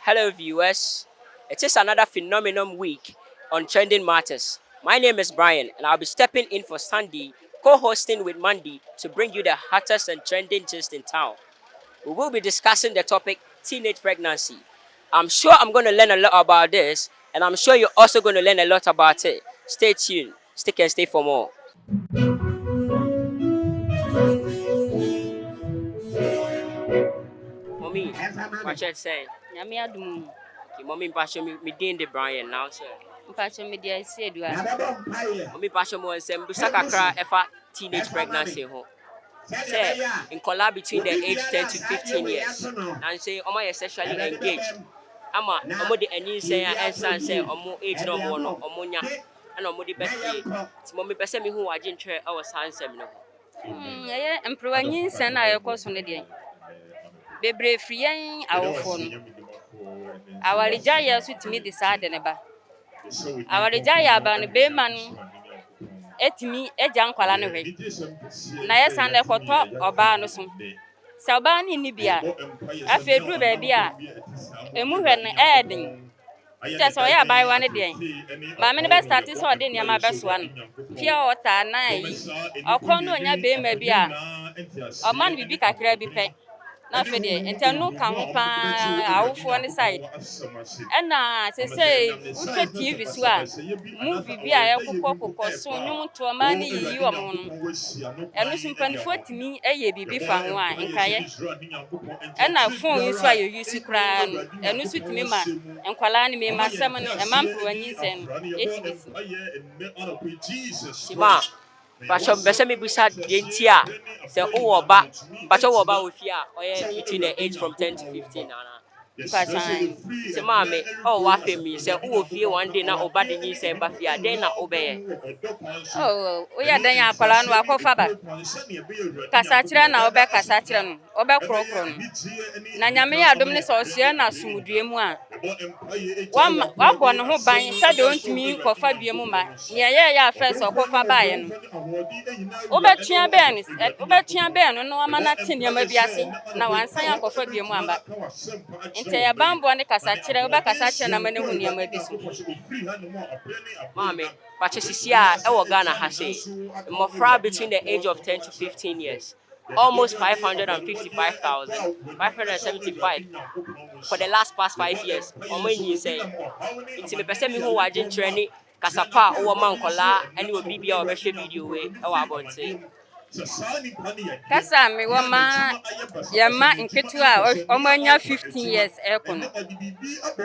Hello, viewers. It is another phenomenal week on Trending Matters. My name is Brian, and I'll be stepping in for Sandy, co hosting with Mandy to bring you the hottest and trending gist in town. We will be discussing the topic teenage pregnancy. I'm sure I'm going to learn a lot about this, and I'm sure you're also going to learn a lot about it. Stay tuned, stick and stay for more. Mommy, what should I say? Nyame adum. Okay, mommy, me doing the Brian now, sir. Mpacho me dia esi edua. Mommy, passion more and say, Busakakra, teenage pregnancy. Say, in collab between the age 10 to 15 years. And say, Oma is sexually engaged. Ama, Omo de any say, and son say, Omo age no more, no, Omonia, and Omo de Betty. It's Mommy Pessemi who I didn't try our sons. Eye emprowa nyinsa na ayekoso ne de. Bebre friyen awofo no. Awarija ya so timi de sa de ne ba. Awarija ya ba no be ma no etimi eja nkwala no hwe. Na ye san de koto oba no so. Se oba ni bia. Afi duru ba bia. Emu hwe no eden. Just oya buy one day. Ma me be start so de niam be so an. Pia water na yi. Okono onya be ma bia. O man bibi kakra bi pe. Na fe de entanu kan ho pa awofo ne side. Na say uche TV so a movie bi a yakokọ so nyum to ma ne yi wo mo no. Enu simpanifo timi eye bibi fa ho a nkaye. Na phone yi so ayo use kra no. Enu so timi ma enkwala ne me masem no e mampro anyi sen etibisi. Sima, Basham Besemi Busa Gentia, say, oh, ba, Bacho Waba with ya, or between the age from 10 to 15. Say, Mammy, oh, waffle me, say, oh, fear one day now, Oba the news and Bafia, then I obey. Oh, we are then akwala no akọfa ba. Kasachira na obe kasachira no, obe krokro no. Na nyame ya adom ne so ohia na sumudue mu a. Wa bọ no ho ban sa de ontimi kofa bie mu ma. Ne ye ya first okofa ba ye no. Obetua be no no ama na tinia ma biase na wansan ya kofa bie mu amba. Nte ya bambo ne kasachira obe kasachira na mane hu ne ma bi so. Mommy, Pachesisia, Ghana has a Mofra between the age of 10 to 15 years. Almost 555,575 for the last past 5 years. Or when you say, it's a person who watching training, Kasapa, or Mankola, and you will be our best video way. Our about say. Kasa me woma yema nketu a omanya 15 years ekon.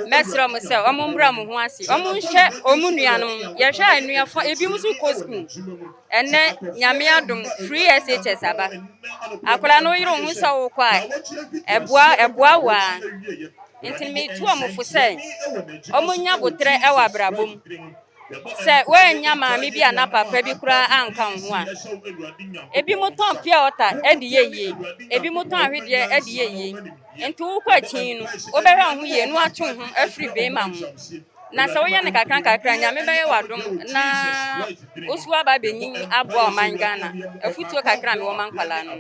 Mesro mo se omumbra mo ho ase. Omunhye omunuanom ye hwe anuafo ebi musu ko school. Enne nyame adom free SHS aba. Akola no yiro hu se wo kwa eboa wa. Ntimi tu omfo se omunya botre ewa brabom. Se wenya maami bi ana papa bi kura anka ho a ebi moton pia ota edi yeye ebi moton ahwede edi yeye enti wo kwa chin no obehwe ho ye no atwe ho afri be ma ho na se wo ye ne kakra nyame be ye wadom na osuwa ba benyin aboa omangana afutuo kakra me wo mankwala no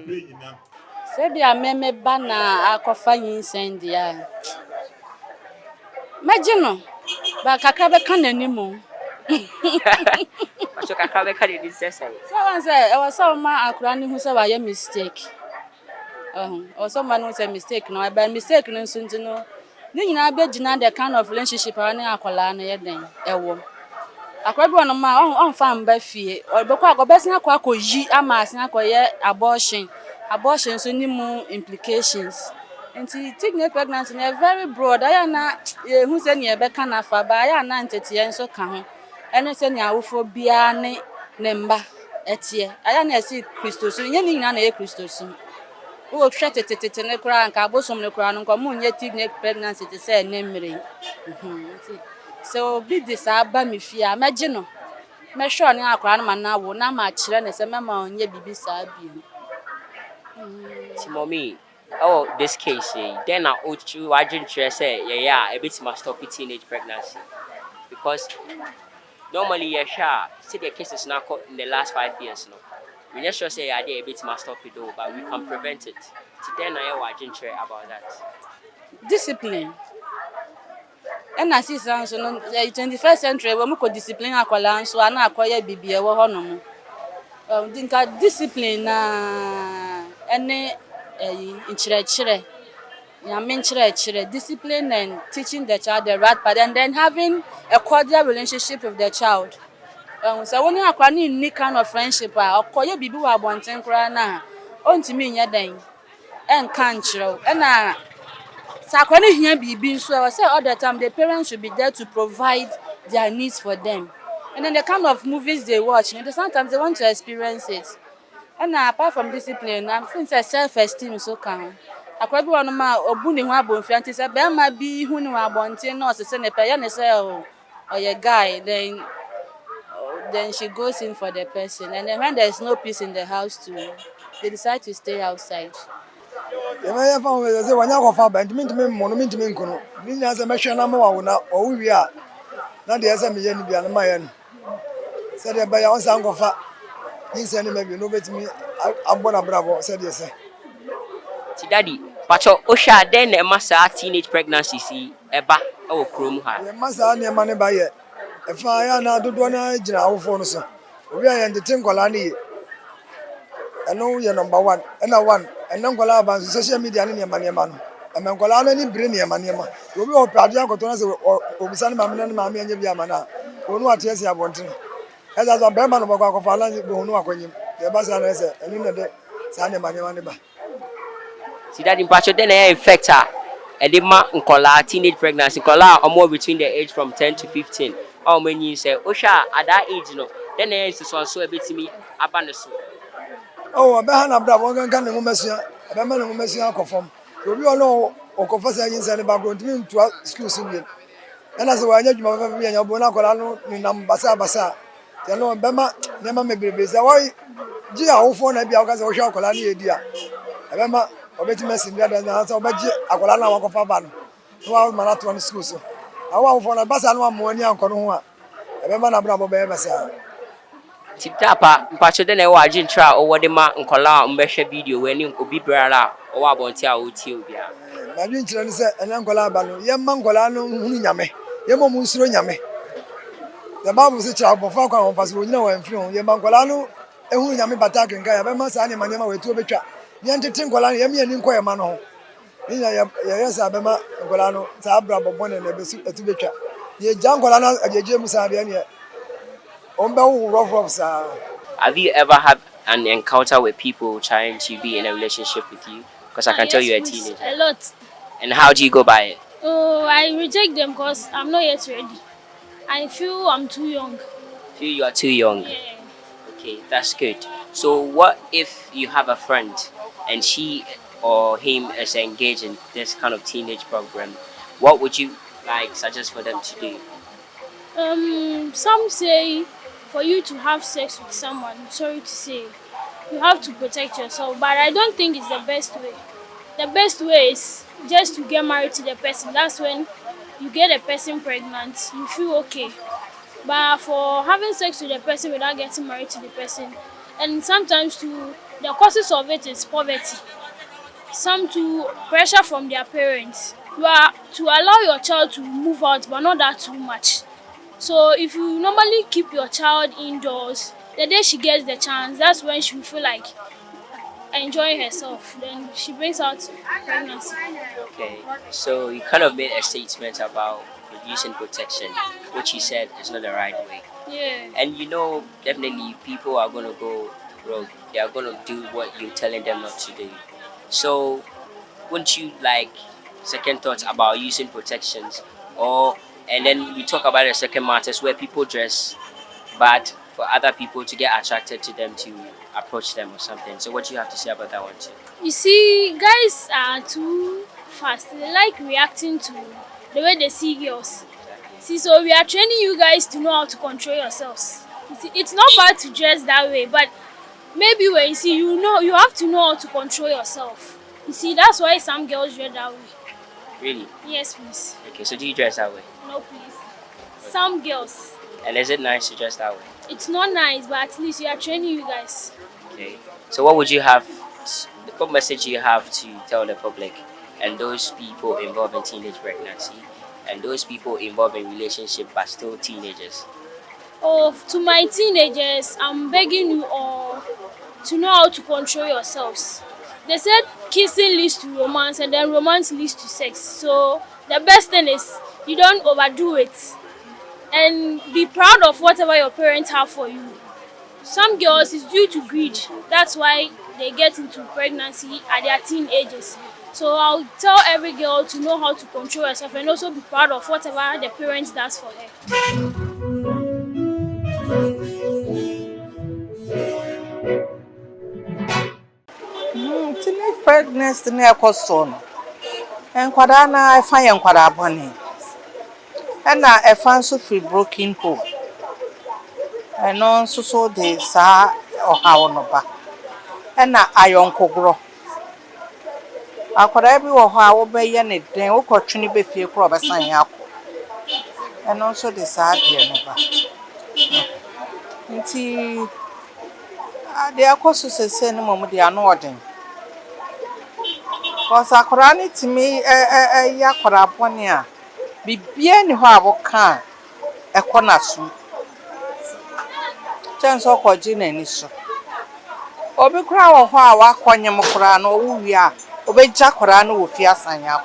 se bia meme ba na akofa yinsendia magino ba kakra be kan animu So, Kakabe can you say? So one say I was so ma akura ni hu say wa ye mistake. Or some man who say mistake no, by mistake no so ntino. Ni nyina be gina the kind of relationship ani akola na ye den ewo. Akura bi wono ma on fa mba fie. Obekọ akobesin akoyi ama asin akoye abortion. Abortion so ni mu implications. Nti teenage pregnancy na very broad. Aya na hu say ne be ka na fa ba aya na ntete nso ka ho. Ene se ni awofo bia ne mba etie aya na esi kristosu nye ni nyina na e kristosu wo hwete ne kura nka abosom ne kura no nko mu nye teenage pregnancy te se ne mmere so bi this aba me fia magye no me hwe ne akura no ma na wo na ma kire ne se mema onye bibi sa bi Mommy, oh, this case, then I ought to imagine say, yeah, a bit must stop teenage pregnancy because normally, see the cases now in the last 5 years. No, we just sure say a bit must stop it though, but we can prevent it. Today, I watching about that. Discipline. And as is so no 21st century we ko discipline akwala nso ana akoye bibie wo ho no mo. Dinka discipline na ene nkyerɛkyerɛ. Discipline and teaching the child the right path and then having a cordial relationship with the child. So when you are any kind of friendship, or call you bibi wa bonten kra na ontimi nya dan en kan kyerɛw na sakwani hia bibi nso I say all the time the parents should be there to provide their needs for them. And then the kind of movies they watch, sometimes they want to experience it. And apart from discipline, I'm think self-esteem so can. Akwa bi wonu ma obu ne ho abonfia nti say be ma bi hu ne ho abonten na osese ne pe ya ne say oh your guy then she goes in for the person and then when there is no peace in the house too they decide to stay outside. You may have found say when you go for band me monument me nkono. Ni nya say me hwe na ma wa na o wi a na de say me ye ni bia na ma ye no. Say de ba ya on san go fa. Ni say ni me bi no betimi abona bravo say de say. Ti daddy, pacho Osha then na masa teenage pregnancy si eba e wo krom ha. Ye masa na ma ne ba ye. E fa ya na dodo na gina awofo no so. Obi a ye ndete nkola na ye. Eno ye number 1. Ena 1. Ena nkola ba social media ne ma no. Ema nkola na ni bire ne ma. Obi o pade akoto na se obisa ne ma me ne ma me anya bia ma na. Onu ate ase abonten. Eza zo be ma no bako akofa la bo onu akwanyim. Ye ba sa na se eni ne de sa ne ma ne ba. Ti daddy pacho then na infect her. Edema nkola teenage pregnancy nkola omo between the age from 10 to 15. How many say Osha at that age no. Then na is so ebetimi aba ne so. Oh, be ha na bra wo gangan ne ngomesua. Be ma ne ngomesua akofom. Obi ono okofa sa yin sa ne background mi ntua school so bi. Ena se wa anya djuma fa bi anya bo na akola no ni nam basa. Te no be ma ne ma mebrebe sa wo ji awofo na bia wo ka se wo hwa akola ne edi a. Be ma obeti mesin bia da na sa obaji akola na wakofa ba no. No wa ma na to no school so. Awa awofo na basa no amoni ankono ho a. Be ma na bra bo be basa. Titapa mpacho de na ewa agentra owo de ma nkola mbehwe video we ni obi brara owo abonte a otie obia Na dwi nkyerɛ ne sɛ ɛna nkola aba no yɛ ma nkola no hunu nyame yɛ ma mu nsuro nyame the bible say kyerɛ abɔfra kwa wɔn faso wɔnyina wɔn mfiri ho yɛ ma nkola no ehunu nyame bata kenka yɛ bɛma saa ne ma nneɛma wɔ etuo betwa yɛn tete nkola no yɛ mi ani nkɔ yɛ ma no ho ne nya yɛ yɛ saa bɛma nkola no saa abra bɔbɔ ne na besu etu betwa yɛ gya nkola no agyegye mu saa deɛ ne on bɛ wo rough saa. Have you ever had an encounter with people trying to be in a relationship with you? Because I can tell yes, you're a please. teenager. A lot. And how do you go by it? Oh, I reject them because I'm not yet ready. I feel I'm too young. Feel you are too young. Yeah. Okay, that's good. So what if you have a friend and she or him is engaged in this kind of teenage program? What would you like suggest for them to do? Some say for you to have sex with someone, sorry to say, you have to protect yourself. But I don't think it's the best way. The best way is just to get married to the person. That's when you get a person pregnant, you feel okay. But for having sex with the person without getting married to the person, and sometimes too, the causes of it is poverty. Some to pressure from their parents. You are to allow your child to move out, but not that too much. So if you normally keep your child indoors, the day she gets the chance, that's when she will feel like enjoying herself. Then she brings out pregnancy. Okay, so you kind of made a statement about using protection, which you said is not the right way. Yeah. And you know, definitely people are going to go rogue. They are going to do what you're telling them not to do. So, wouldn't you like second thoughts about using protections? Or, and then we talk about the second matters where people dress bad for other people to get attracted to them to approach them or something. So, what do you have to say about that one too? You see, guys are too fast. They like reacting to the way they see girls. See, so we are training you guys to know how to control yourselves. You see, it's not bad to dress that way, but maybe when you see, you know, you have to know how to control yourself. You see, that's why some girls dress that way. Really? Yes, please. Okay, so do you dress that way? No, please. Some girls. And is it nice to dress that way? It's not nice, but at least we are training you guys. Okay. So what would you have, what message do you have to tell the public and those people involved in teenage pregnancy and those people involved in relationship but still teenagers? Oh, to my teenagers, I'm begging you all to know how to control yourselves. They said kissing leads to romance and then romance leads to sex. So the best thing is you don't overdo it and be proud of whatever your parents have for you. Some girls is due to greed. That's why they get into pregnancy at their teen ages. So I'll tell every girl to know how to control herself and also be proud of whatever the parents does for her. Teenage pregnancy na ekoso no. Enkwada na efa ye nkwada boni. E na efa nso free broken home. Eno nso so de sa ohawo no ba. E na ayonkogro. Akwada bi wo ho a wo be ye ne den wo kotwene be fie kro obesan ya akọ. Eno nso de sa de no ba. Nti ade akoso sese no mom de ano odin. Cause akwara ni timi ya kwara boni a bibia ni ho aboka ekona su chenso kwaji na ni so obi kura wo ho a wakonye mkura no wuwi a obeja kwara no wo fi asanya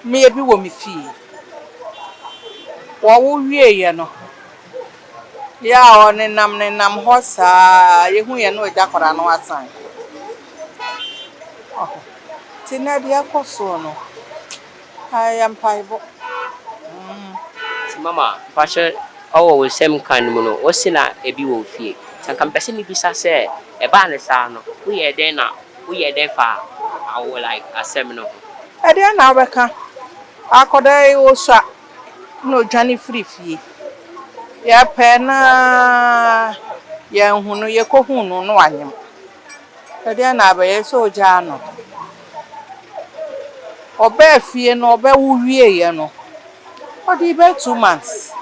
me bi wo mi fi wo wuwie ye no ya oni nam ho saa yehu ye no oja kwara no asan tina dia koso no I am paibo. Mama, pastor, our same kind mono, Osina, a be will fee. Some compassion me bisa say, a banisano, we are there now, we are there far. I will like a seminar. I dare now become. I could also no Johnny free fee. Ya pena ya hunu ye ko hunu no anyem. I dare now be so jano. Obe fie no obe wuwie ye no. Odi be 2 months.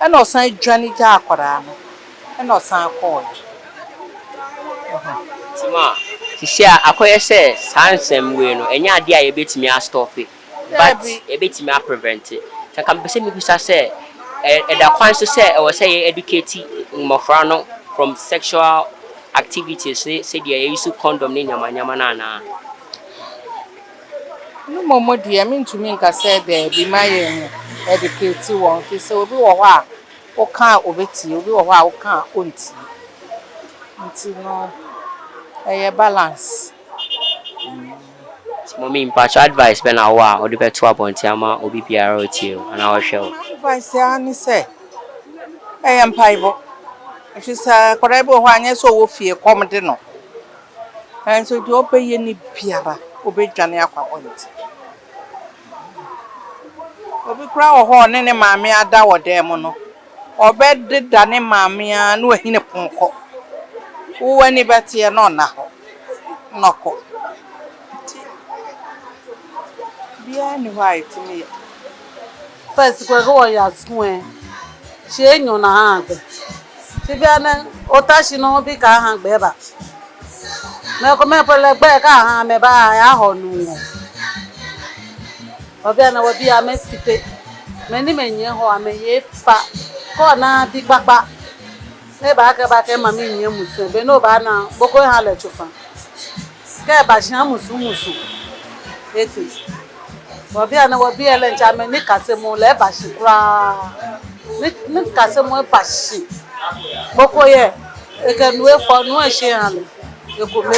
E no san dwane ja akwara no. E no san call. Tima, Tisia, akoye say, sansem we no, enya ade a yebetimi a stop it. But yebetimi a prevent it. Some compassion me bisa say, da kwan so say, I was say educate mmofra no from sexual activities, say they use condom ni nyama na. No momo dia me ntumi nka say there be my educate won fi say obi wo ho a wo kan obeti obi wo ho a wo kan onti nti no balance Mommy impart advice ben awa or the better abonti ama obi biara otio and our show. advice ya ni say paibo if you say korebe ho anya so wo fie kom de no and so do obeye ni biara obedwane akwa onti obi kura wo ho ne maame ada wo dem no obede dane maame a no ahine ponko wo wani betie no na ho noko bia ni white me first kwa go ya swen she enyo na ha gbe ti bia na otashi no bi ka ha gbe ba me ko me pele gbe ka ha me ba ya ho nu obi na wo bi ame fite me ni menye ho ame ye fa ko na bi papa ne ba ke mami nye musu be no ba na boko ha le chufa ke ba shan musu eti obi na wo bi ele ncha me ni kase mo le ba shi kura ni kase mo ba shi boko ye e ke nu e fo nu e she han e ko me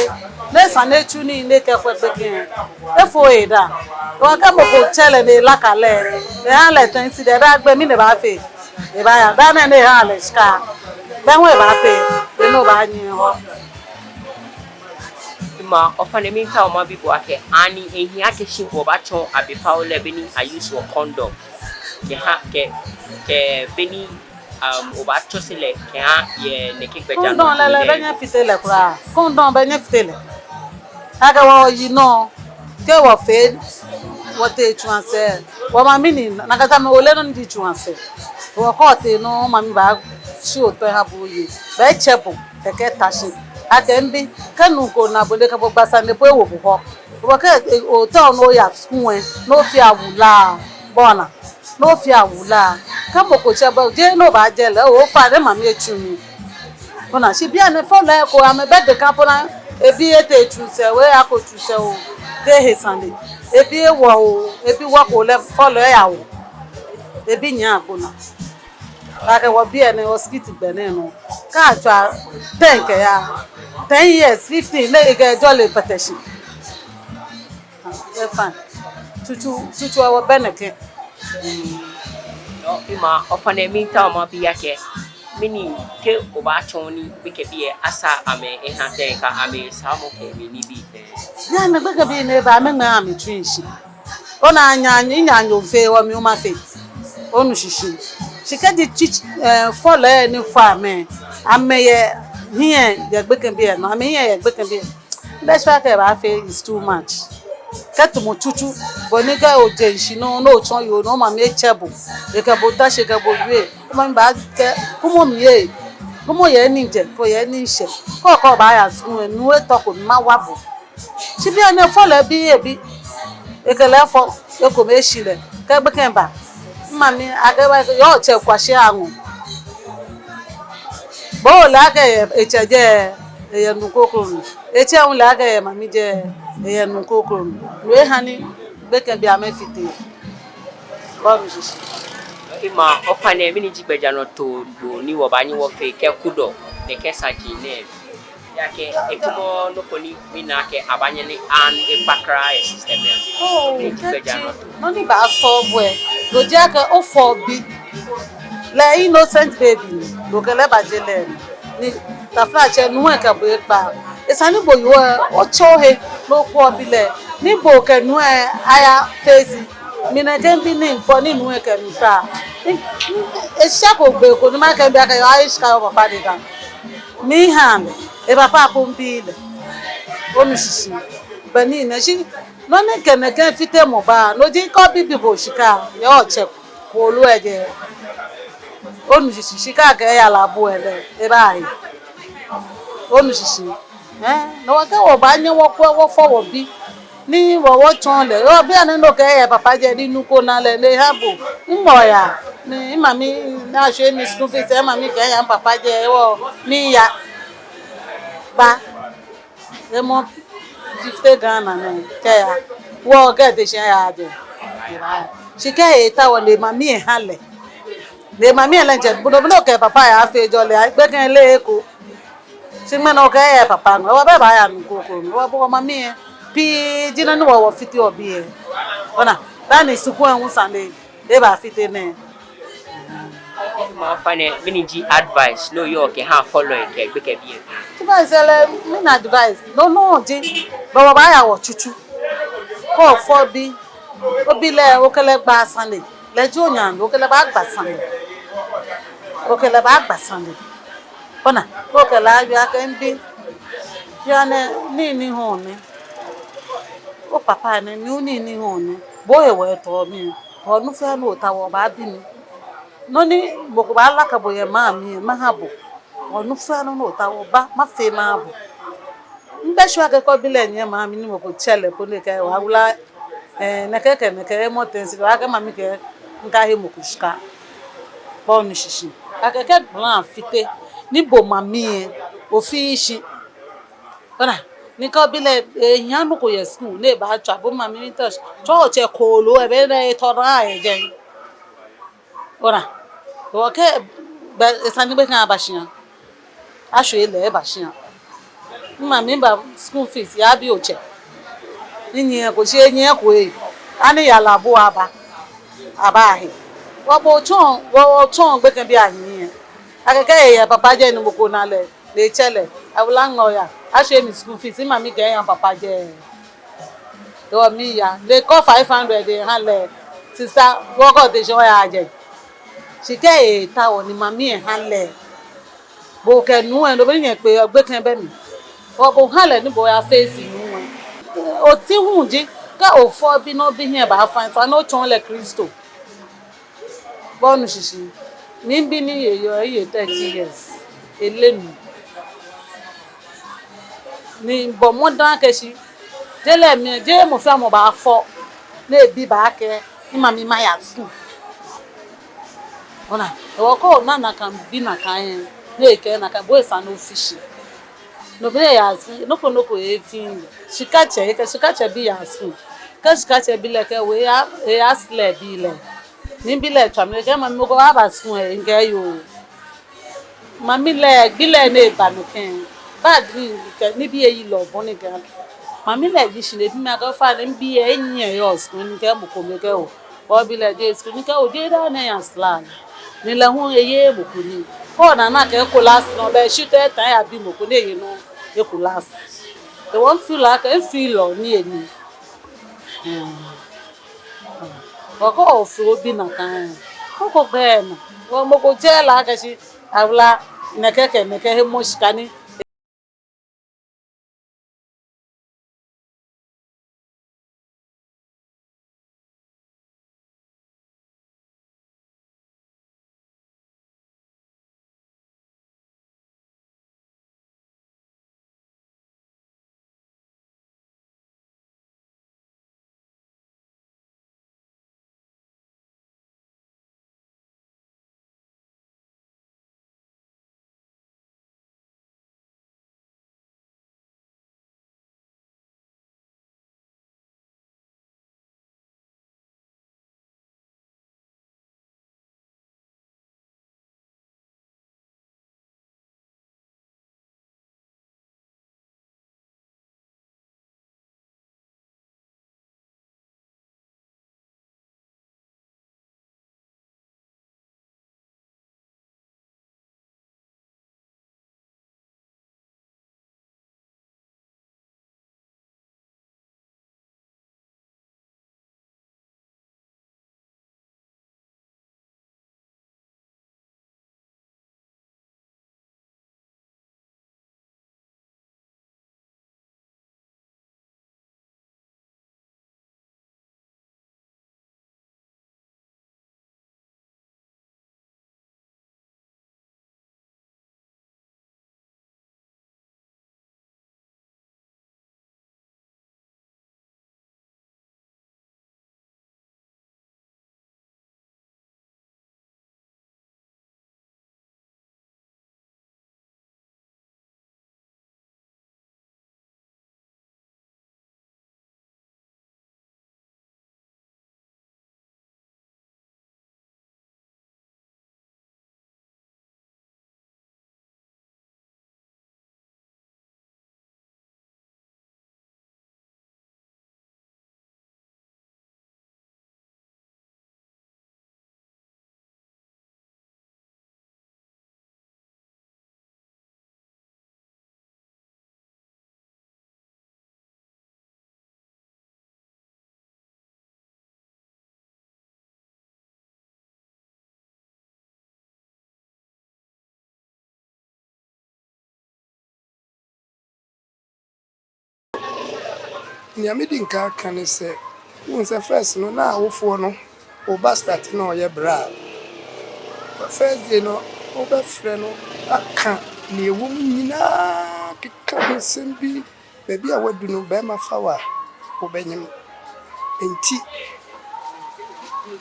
ne san e chu ni ne ke kwe pekin e fo e da wa ka mo ko chele ne la kale e han le 20 de da gbe mi ne ba fe e ba ya da na ne han le ska ben we ba pe de no ba yin ho Ma often mean how my people are ani ehia ke shimpo ba chon abefa o lebeni ayusu condom ke beni oba chosele ke ha ye ne kigbeja kondon le benya fitele kura kondon benya fitele aga wo yi no ke wo fe wo te chuanse wo ma mini na kata me ole no ndi chuanse wo ko te no ma mi ba shi o to ha bu yi ba chepo ke tashi atembi kanu ko na bode ka gbasa ne po ewo ko wo ke o to no ya fun e no fi awula bona no fi awula ka moko cheba je no ba je le o fa de mami etumi bona she bia ne follow e ko am be de kapona ebi ete tu se we akotu se o de he Sunday ebi e wo o ebi wo ko le follow e yawo ebi nya akona ake wo bi ene hospital gbene no ka twa 10 ke ya 10 years 15 le ke jole petition fine tutu wa beneke no ima ofane minta ma biya ke mini ke obachoni bike biye asa ame ehate ka ame samo ke mini bi ya na gbege bi ne ba me ma am twinshi ona anya ofe wa mi o ma fe onu shishi shikedi follow ni fa me ameye here ye gbege bi no ame here ye gbege bi best fact ba fe is too much ketu mo tutu boniga ojenshi no chon yo no ma me chebu e ke bo ta se ke bo we o ma ba ke kumo mi e kumo ye ni je ko ye ni se ko ba ya sun enu e to ko ma wa bo si bi ane follow bi ebi e ke le fo e ko me shile ke gbe ken ba mami ageba yo che kwashe anwu bo la ke echeje eye nu kokoro eche un la ke mami je eye nu kokoro we hani gbe ken bi amefite bo mi sisi ima ofane mini jigbeja no to do ni wo ba ni wo fe ke kudo de ke saji ne yake ekumo no koni mina ke abanye ni an e pakra e system ni jigbeja no to no ni ba so bo e lo je ke o fo bi le innocent baby lo ke le ba je le ni tafra che nu e ke bo e pa isani bo yo o chohe lo ko bi le ni bo ke nu e aya face mina ke bi ni fo ni nu e ke mi pa e sha ko gbe ko ni ma ke bi aka yo aish ka o papa de ga mi hand e papa ko mbile o mi sisi bani na shi no ne ke fite mo ba no ji ko bibi bo shika yo che ko lu eje o mi sisi shika ke ya la bu ele e ba yi o mi sisi no wa ke wo ba nye wo fo wo bi ni wo chon le o bi ani no ke ya papa je ninu ko na le habo nmo ya ni mami na se ni school fees e mami ke ya papa je wo ni ya ba e mo 50 Ghana na ke ya wo ke de se ya je se ke e ta wo le mami e hale le mami e le je budo ke papa ya fe jo le gbe ken le eko se me no ke ya papa no wo be ba ya nu ko wo bo mami e pi jina ni wo fiti obi e ona tani suku en Sunday e ba fiti ne ma ofane mini ji advice no yo ke ha follow e ke gbe ke bi advice ele mi na advice no ji bo ba ya wo chuchu ko fo bi obi le o kele gba Sunday le ji onyan o kele ba gba Sunday o kele ba gba Sunday ona o kele ayu aka nbi ya ne ni ho ni o papa ne ni ho ni bo e we to mi o nu fe no ta wo ba bi mi no ni bo ko ba la ka bo ye ma mi ma ha bo o nu fe no ta wo ba ma fe ma bo mbe shwa ke ko bi le nye ma mi ni mo ko chele po le ke wa wula na ke mo tensi wa ke ma mi ke nka he mo kushka bo ni shishi aka ke plan fite ni bo ma mi e o fi shi ona ni ko bi le eyan nu ko ye school le ba twa bo ma mi ni touch cho che ko lo e be na to ra e je ona o ke ba esani be kan abashian asho ile e bashian ma mi ba school fees ya bi oche nyi ko se nyi ko e ani ya la bo aba ahi wo bo chon gbe kan bi ahin akeke ya papa je ni gbogbo na le chele awula ngo ya asho mi school fees ma mi ge yan papa je do mi ya le ko 500 de han le sister wo ko de so ya je sike e ta wo ni mami e han le bo ke nu e lo bi yen pe gbe kan be mi o bo han le ni bo ya face nu e o ti hun ji ka o fo bi no bi yen ba fan fa no chon le Kristo bonu shishi mi bi ni yeyo 30 years elenu ni bo mo dan ke si dele mi je mo fe mo ba fo le bi ba ke Mami Maya school. Ona, wako na can be na kan. Na ke na kan boys are no fishing. No be as no ko everything. She catch be ya school. Catch be like we ask le be le. Ni be le twam le mami go aba school e nge yo. Mami le bi le na ba no ken. Bad ni bi e lo boni gan. Mami le di shi le bi ma go fa ni bi e nyi yo school ni ke mo ko me ke o. O bi le dey school ni ke o dey da na ya slang. Ni la hu eye mo ko ni. Ko na ke ko last no be shoot time ya bi mo ko ni e no e ko last. They won't feel like I feel on ni. Wako ofu bi na kan. Ko ben. Wo mo ko je la ka shi awla neke he mo shikani. Nyame di nka kan se won se first no na awofo no o ba start na o ye bra first day no o ba frɛ no aka na ewu nyina keka sembi baby a wadu no ba ma fa wa o benyim enti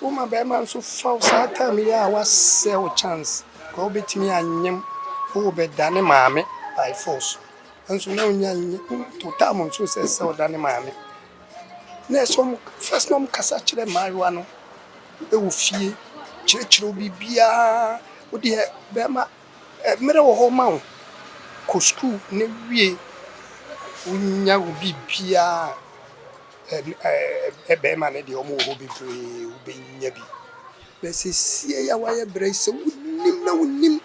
o ma ba ma so fa sa time ya wa se o chance ko betimi anyem o be dane maame by force anso na onya to tam so se o dane maame na so first no kasa kire maarwa no e wo fie kire obi bia wo de be ma mere wo ho ma wo ko school na wie unya wo bibia be ma ne de o mo ho bebre wo be nya bi be se sie ya wa ye bre se wonim na wonim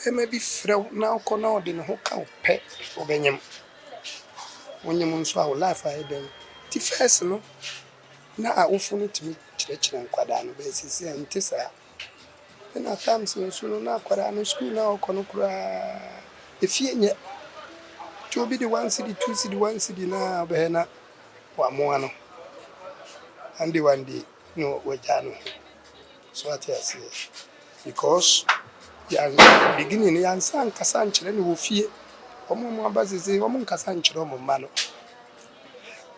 be ma bi frew na ko na o de ne ho ka pe wo benyem wonyem nso a wo life a eden ti first no na awofo no timi kire nkwada no be sisi antisa na times nso no na akwara no school na okono kura efie nye to bi de 1 city 2 city 1 city na be na wa mo ano andi one day no wajano so at yes because ya beginning ya nsan kasa nkyere ne wo fie omo abazeze omo nkasa nkyere omo ma no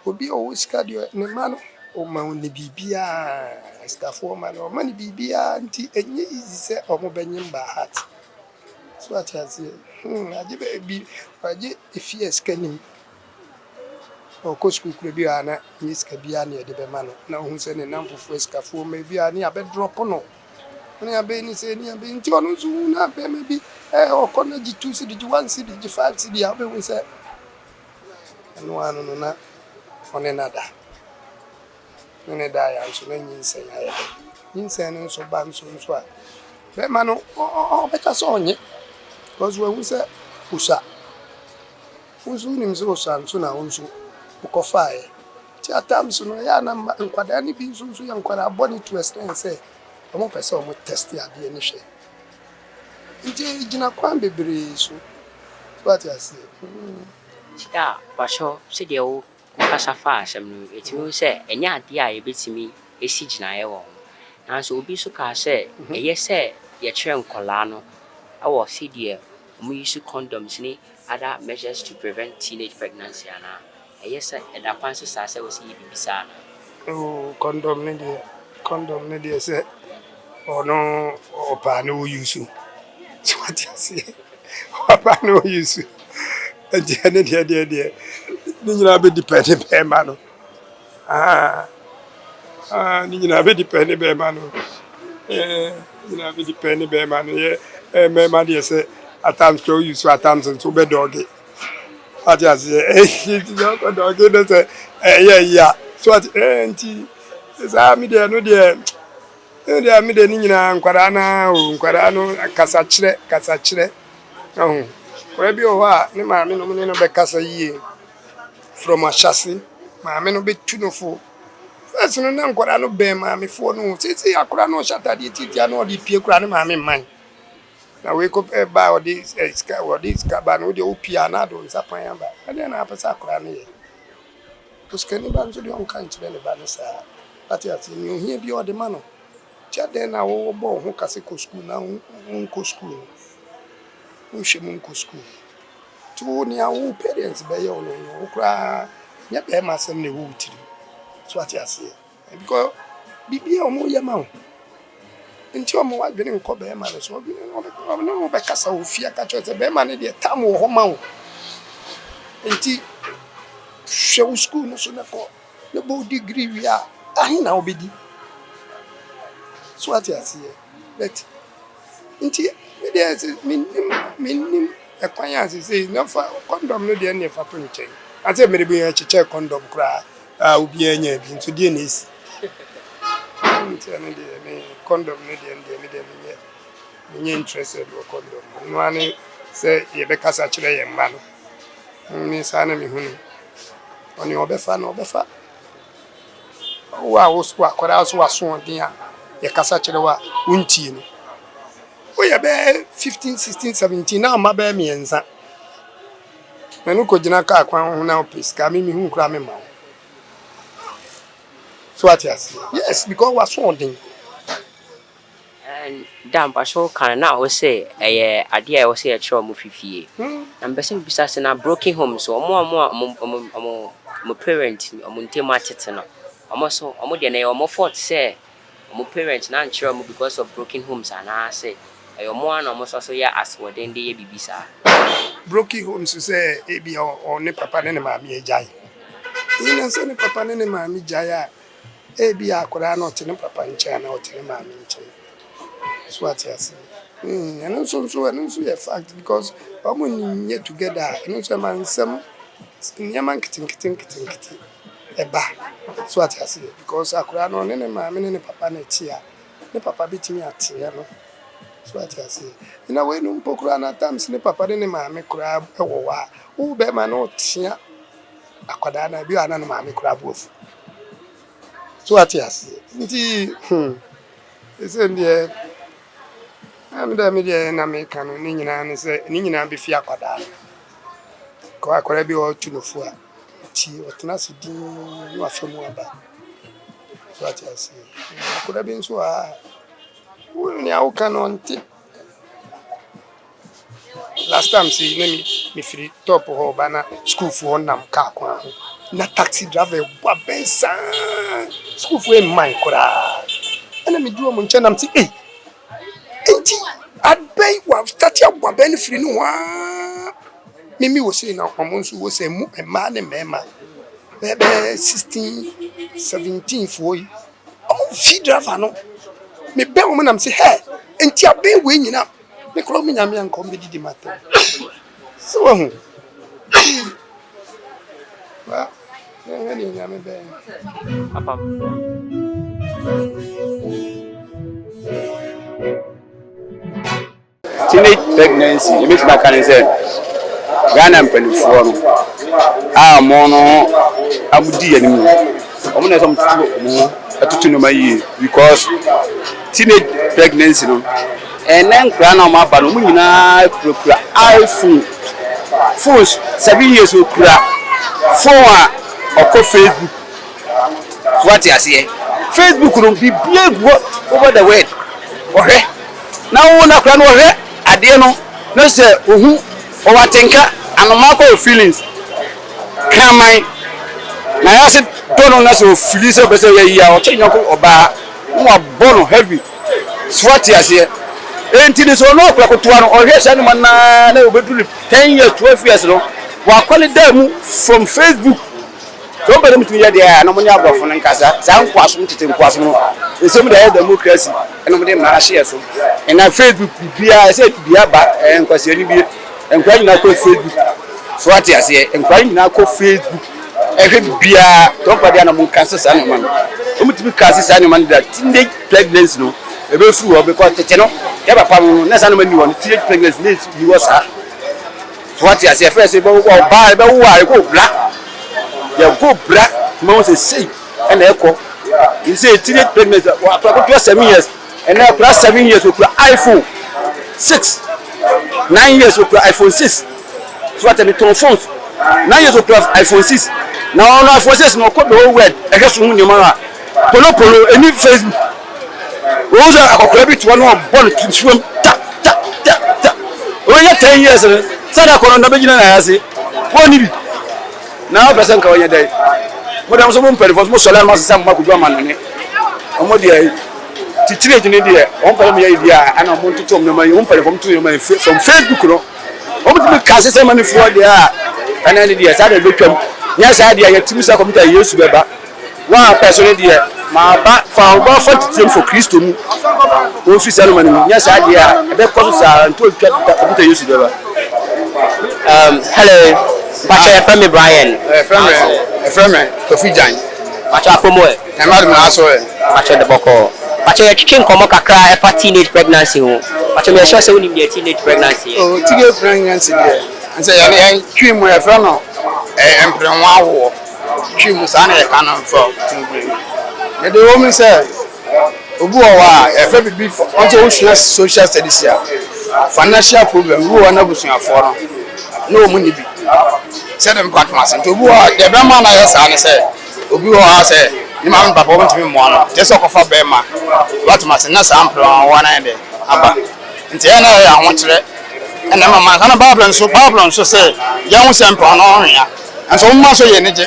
obi o sika de ne ma no o ma ni bibia stafo ma no ma ni bibia nti enye easy se o mo benyim ba heart so ati ase aje bi aje efies kanim o ko school kure bi ana ni ska bia na de be ma no na hu se ne nam fufu skafo ma bia ni abe drop no ni abe ni se ni abe nti onu zu na be ma bi o ko na ji 2 cd ji 1 cd ji 5 cd abe hu se anu anu no na one nada nene da ya nso na nyinsen aye nyinsen no nso ba nso a be ma no o be ka so onye cause we hu se usa usu ni mzo usa nso na nso ukofa e ti atam so no ya na nkwada ni bi nso ya nkwada aboni to extend say omo pese omo test ya de ni hwe nti gina kwan bebre so what you say Yeah, Basho, said you kasa fa asɛm no etimi sɛ ɛnyɛ ade a yɛbɛtumi esi gyinaeɛ wɔ ho nanso obi so ka sɛ ɛyɛ sɛ yɛkyerɛ nkɔlaa no awɔ sɛdeɛ ɔmo use condoms ne other measures to prevent teenage pregnancy ana ɛyɛ sɛ ɛda kwan so saa sɛ wɔsi bibi saa oh condom ne de sɛ ono opa no use so what you say opa no use ɛde ne de ni nyina be depend be ma no ni nyina be depend be ma no nyina be depend be ma no ye me ma de say at times to use at times so be dog ati ase ti dog no say yeah so at nti sa mi de no de mi de ni nyina nkwara na o nkwara no kasa kire ko bi o ha ni ma mi no no be kasa yie from a chassis maame no betu no fo first no na nkwara no ben maame fo no titi akora no shata de titi na odi pie kura ne maame man na we ko ba odi ska ba no de opia na do nsapan ya ba ade na apesa akora no ye uskani ba nso de on kan kire ne ba no sa ati ati ni ohia bi odi ma no cha de na wo bo ho kase ko school na ko school nhwe ko school tu ni awu parents be ye ono no kura nya be ma sem ne wo tiri so ati ase because bibia omo ye ma nti omo wa dwene nko be ma no so no be kasa ofia ka cho se be ma ne de tam wo ho ma wo nti hwe school no so na ko ne bo degree wi a ahi na obedi so ati ase but nti me de minim ekwan ya say na fa condom no de na fa punche ase me de bi ya cheche condom kra obi anya bi nso de na esi nti na de me condom no de me nye interested wo condom no ani say ye be kasa kire ye mma no ni sa na me hunu oni obefa wa wo so akora so waso odin a ye kasa kire wa untie no we be 15 16 17 na ma be mienza menu ko jina ka kwan ho na opiska me hu kura me ma so what yes because was so odin and damn Basho kan na wo sɛ ɛyɛ ade a wo sɛ yɛkyerɛ ɔmo fifie na mbɛsɛ bisa sɛ na broken home so ɔmo parent ɔmo ntem atete no ɔmo so ɔmo de na yɛ ɔmo fault sɛ ɔmo parent na nkyerɛ ɔmo because of broken homes ana sɛ ɛyɛ ɔmo ana ɔmo so yɛ aswɔden de yɛ bibi saa broken homes say e bi on ne papa ne maami ejai ina se ne papa ne maami jaya e bi akora na ote ne papa nche na ote ne maami nche so what you say and so a fact because omo nye together and so man some nyaman kitin eba so what you say because akora no ne maami ne papa na tia ne papa bitimi atia no so what you say ina we no mpokura na times ne papa ne maami kura ewo wa wo be ma no tia akwada na bi ana no maami kura bofu so what you say nti ese ndie amda mi de na me kanu ni nyina ne se ni nyina be fi akwada ko akwara bi o tunufu a ti o tena se din no afemu aba so what you say akwara bi nso a wo ni awu kanu nti last time see me free top ho bana school for nam ka kwa na taxi driver wa bensa school for mine kora ana me duo mo nche nam ti enti adbay wa start ya wa ben free no wa mimi wo say na omo nso wo say mu ema ne mema bebe 16 17 for yi omo fi driver no me be wo nam say hey enti abey we nyina me kro me nyame an kom be didi matter so ho wa ngani nyame be Papa. Teenage pregnancy, you make my can say Ghana and Peniforo. Mono Abudi anymore. I'm going to some more because teenage pregnancy, and then Grana Mapa, iPhone phones 7 years old, phone or Facebook. What you say? Facebook will be big over the world. Okay? Now, when I can work, I don't know. No, sir, who overthinker and mark feelings. Come on. Now, I said, don't know, so feelings of a year or change or bar more bone heavy. What you say? Ain't it so no clock to one or yes, anyone 10 years, 12 years ago. While calling them from Facebook. So, but I'm there, no money about phone and casa. Sound question to think was no. It's some of the democracy and nobody share so. And I Facebook, I said to be a back and question be and crying now Facebook. So, what I say, and crying now Facebook. Every beer, don't put the animal cancer animal. To be cancer animal that teenage pregnancy no. A very few because you know, you have a problem, next animal you want teenage pregnancy needs you was her. So, what I say, first of all, buy the wire go black. You go black, mom say see, and echo. You say teenage pregnancy, plus 7 years, and now plus 7 years with iPhone 6, 9 years with iPhone 6. So what are the two phones? 9 years with iPhone 6. Now iPhone 6 no code the whole world. I guess you know, polo, any Facebook. Those are a credit one born to swim. When you're 10 years, so that corona begin I say, one. Now, person can day. But I'm so much for most solar mass some Makuman. Omodia, teaching in India, one idea, and I want to tell my own from Facebook. Almost cast some money for the and then ideas. I become yes, idea. I two computer used to be back. One person idea. My back found one for Christo. Office ceremony. Yes, idea. I bet and told computer used to be back. Hello. Pacha FM Brian. FM Kofi Jan. Pacha Pomo. I'm not also Pacha the Boko. Pacha chicken komo kakra for teenage pregnancy. Pacha me sure say we need teenage pregnancy. Oh, teenage pregnancy there. And say I cream we friend no. Emprenwa wo. Cream sana e kana for. Me the woman say obu wa e fa bibi for unto social studies here. Financial problem wo na busuafo no. No money be. Said them partners and to who are the Bama say, Obu say, you man papa want to be one, just offer Bema. What must not sample on one end. Abba. And I want to and I'm a man, so say, young sample on here, and so much energy.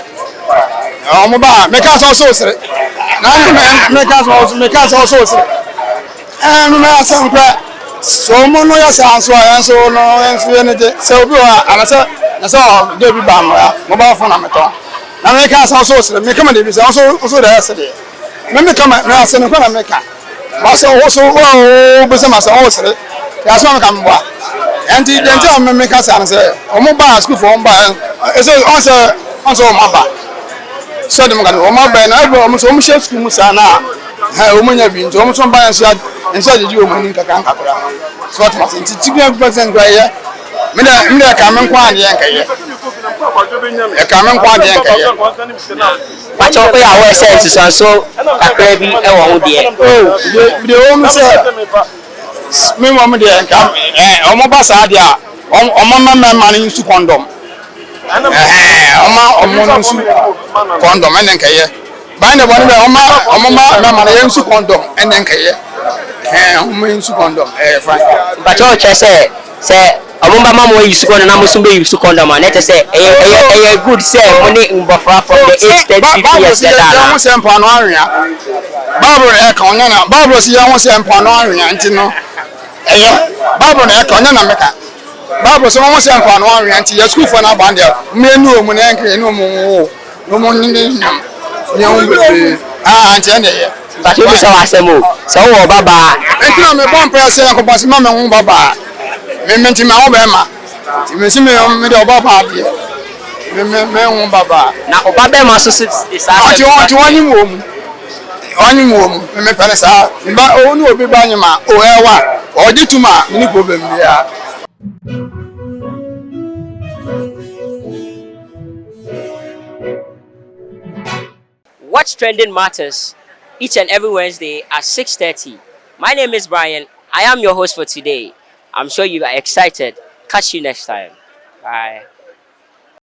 Oh, Maba, make us also say, make us also say, and we are some so mono sounds so no energy. So, and I said, that's all they be mobile phone. Now, make us also make come and also the yesterday. Let me come and send a maker. Also, business also. That's one come back. And the gentleman make us answer. Or mobile school for one by also mobile. So, the mobile, I will almost school Musana. How many have been to almost buy and said you money can capra. So, what must it be a present right? Me come and quite yank. A common quantity. Pacha we are sense so Reeby e won there. Oh, the woman said me mama there come omo basa dia omo mama man su condom. Omo su condom enen kaye. Ba na boni be omo mama na su condom enen kaye. Omo su condom fine. Pacha o che say Amumba mama we use condom na musumbe use condom and let us say a good say money mbofra from the age 30 years that won say mpa no anwea Bible e ka onya na Bible si ya won say mpa no anwea nti no Bible na e ka onya na meka Bible so won say mpa no anwea nti ya school for na bande menu omu na enke ni omu wo no mo ni nyam nyam be anti ene ye but you say wasemo so wo baba enti na me bon prayer say ko bosi ma me hu baba me menti ma wo be ma ti me si me de oba pa de me hu baba na oba be ma so is ati wani mo me pele sa ba o ni obi ba nyima o ewa o jituma ni problem bia. Watch Trending Matters each and every Wednesday at 6:30. My name is Brian. I am your host for today. I'm sure you are excited. Catch you next time. Bye.